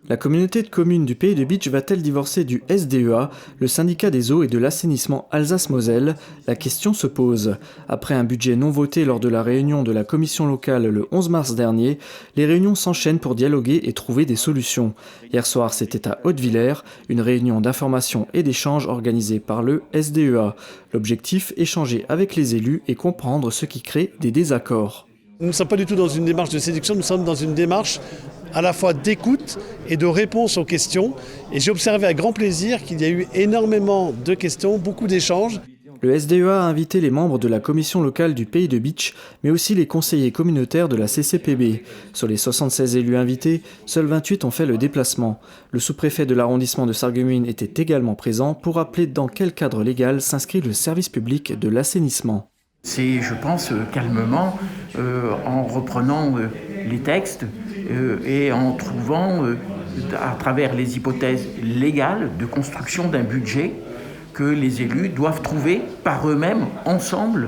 La communauté de communes du Pays de Bitche va-t-elle divorcer du SDEA, le syndicat des eaux et de l'assainissement Alsace-Moselle? La question se pose. Après un budget non voté lors de la réunion de la commission locale le 11 mars dernier, les réunions s'enchaînent pour dialoguer et trouver des solutions. Hier soir, c'était à Hautevillers, une réunion d'information et d'échange organisée par le SDEA. L'objectif, échanger avec les élus et comprendre ce qui crée des désaccords. Nous ne sommes pas du tout dans une démarche de séduction, nous sommes dans une démarche à la fois d'écoute et de réponse aux questions. Et j'ai observé avec grand plaisir qu'il y a eu énormément de questions, beaucoup d'échanges. Le SDEA a invité les membres de la commission locale du Pays de Bitche, mais aussi les conseillers communautaires de la CCPB. Sur les 76 élus invités, seuls 28 ont fait le déplacement. Le sous-préfet de l'arrondissement de Sarreguemines était également présent pour rappeler dans quel cadre légal s'inscrit le service public de l'assainissement. C'est, je pense, calmement, en reprenant les textes et en trouvant, à travers les hypothèses légales de construction d'un budget, que les élus doivent trouver par eux-mêmes, ensemble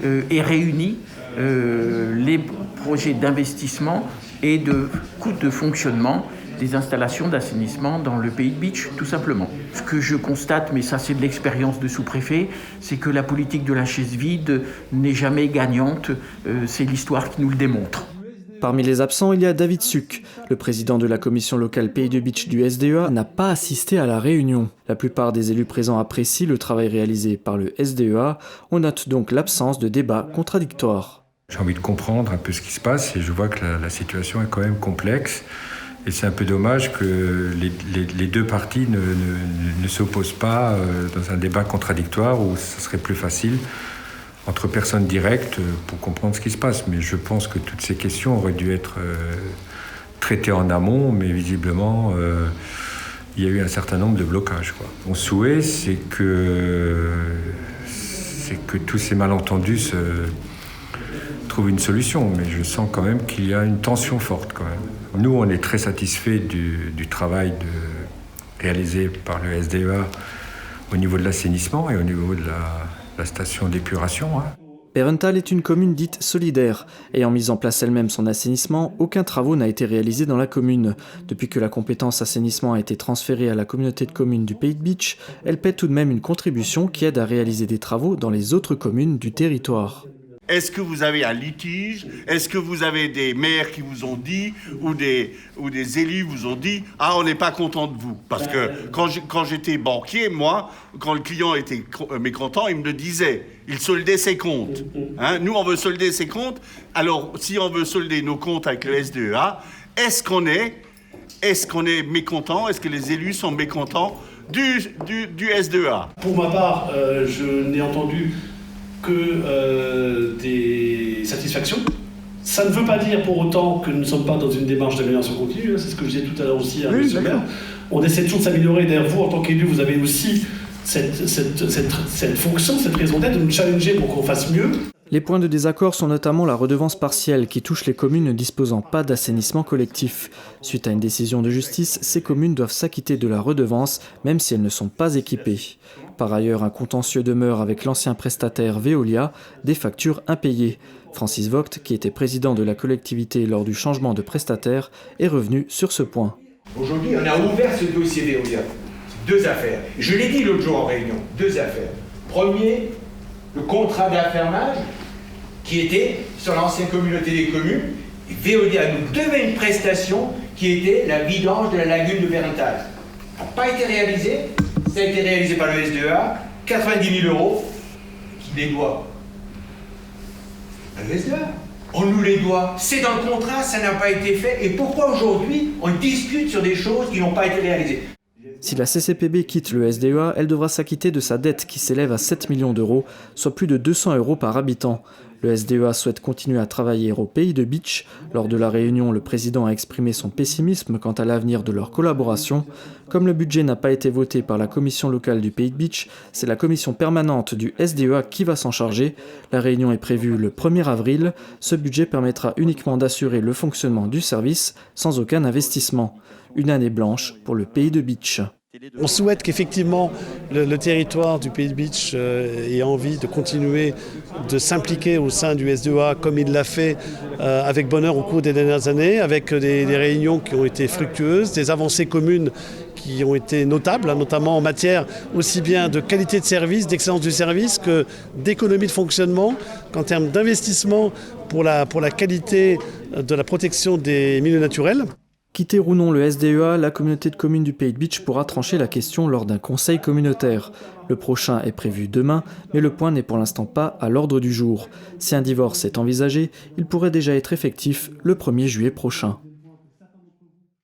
et réunis, les projets d'investissement et de coûts de fonctionnement des installations d'assainissement dans le Pays de Bitche, tout simplement. Ce que je constate, mais ça c'est de l'expérience de sous-préfet, c'est que la politique de la chaise vide n'est jamais gagnante, c'est l'histoire qui nous le démontre. Parmi les absents, il y a David Suc. Le président de la commission locale Pays de Bitche du SDEA n'a pas assisté à la réunion. La plupart des élus présents apprécient le travail réalisé par le SDEA. On note donc l'absence de débats contradictoires. J'ai envie de comprendre un peu ce qui se passe et je vois que la situation est quand même complexe. Et c'est un peu dommage que les deux parties ne s'opposent pas dans un débat contradictoire où ce serait plus facile entre personnes directes pour comprendre ce qui se passe. Mais je pense que toutes ces questions auraient dû être traitées en amont, mais visiblement, il y a eu un certain nombre de blocages, quoi. Mon souhait, c'est que tous ces malentendus trouvent une solution, mais je sens quand même qu'il y a une tension forte, quand même. Nous, on est très satisfaits du travail réalisé par le SDEA au niveau de l'assainissement et au niveau de la station d'épuration. Perenthal est une commune dite solidaire. Ayant mis en place elle-même son assainissement, aucun travaux n'a été réalisé dans la commune. Depuis que la compétence assainissement a été transférée à la communauté de communes du Pays de Bitche, elle paie tout de même une contribution qui aide à réaliser des travaux dans les autres communes du territoire. Est-ce que vous avez un litige? Est-ce que vous avez des maires qui vous ont dit ou des élus vous ont dit « Ah, on n'est pas content de vous ». Parce que quand j'étais banquier, moi, quand le client était mécontent, il me le disait. Il soldait ses comptes. Nous, on veut solder ses comptes. Alors, si on veut solder nos comptes avec le SDEA, est-ce qu'on est mécontent? Est-ce que les élus sont mécontents du SDEA? Pour ma part, je n'ai entendu que des satisfactions. Ça ne veut pas dire pour autant que nous ne sommes pas dans une démarche d'amélioration continue, c'est ce que je disais tout à l'heure aussi à M. le maire. On essaie toujours de s'améliorer, d'ailleurs vous en tant qu'élu, vous avez aussi cette fonction, cette raison d'être, de nous challenger pour qu'on fasse mieux. Les points de désaccord sont notamment la redevance partielle qui touche les communes ne disposant pas d'assainissement collectif. Suite à une décision de justice, ces communes doivent s'acquitter de la redevance même si elles ne sont pas équipées. Par ailleurs, un contentieux demeure avec l'ancien prestataire Veolia, des factures impayées. Francis Vogt, qui était président de la collectivité lors du changement de prestataire, est revenu sur ce point. Aujourd'hui, on a ouvert ce dossier Veolia. Deux affaires. Je l'ai dit l'autre jour en réunion, deux affaires. Premier, le contrat d'affermage qui était sur l'ancienne communauté des communes. Et Veolia nous devait une prestation qui était la vidange de la lagune de Perenthal. Ça n'a pas été réalisé. Ça a été réalisé par le SDEA, 90 000 € qui les doit à le SDEA. On nous les doit. C'est dans le contrat, ça n'a pas été fait. Et pourquoi aujourd'hui on discute sur des choses qui n'ont pas été réalisées? Si la CCPB quitte le SDEA, elle devra s'acquitter de sa dette qui s'élève à 7 millions d'euros, soit plus de 200 € par habitant. Le SDEA souhaite continuer à travailler au Pays de Bitche. Lors de la réunion, le président a exprimé son pessimisme quant à l'avenir de leur collaboration. Comme le budget n'a pas été voté par la commission locale du Pays de Bitche, c'est la commission permanente du SDEA qui va s'en charger. La réunion est prévue le 1er avril. Ce budget permettra uniquement d'assurer le fonctionnement du service sans aucun investissement. Une année blanche pour le Pays de Bitche. On souhaite qu'effectivement le territoire du Pays de Bitche ait envie de continuer de s'impliquer au sein du SDEA comme il l'a fait avec bonheur au cours des dernières années, avec des réunions qui ont été fructueuses, des avancées communes qui ont été notables, notamment en matière aussi bien de qualité de service, d'excellence du service, que d'économie de fonctionnement, qu'en termes d'investissement pour la qualité de la protection des milieux naturels. Quitter ou non le SDEA, la communauté de communes du Pays de Bitche pourra trancher la question lors d'un conseil communautaire. Le prochain est prévu demain, mais le point n'est pour l'instant pas à l'ordre du jour. Si un divorce est envisagé, il pourrait déjà être effectif le 1er juillet prochain.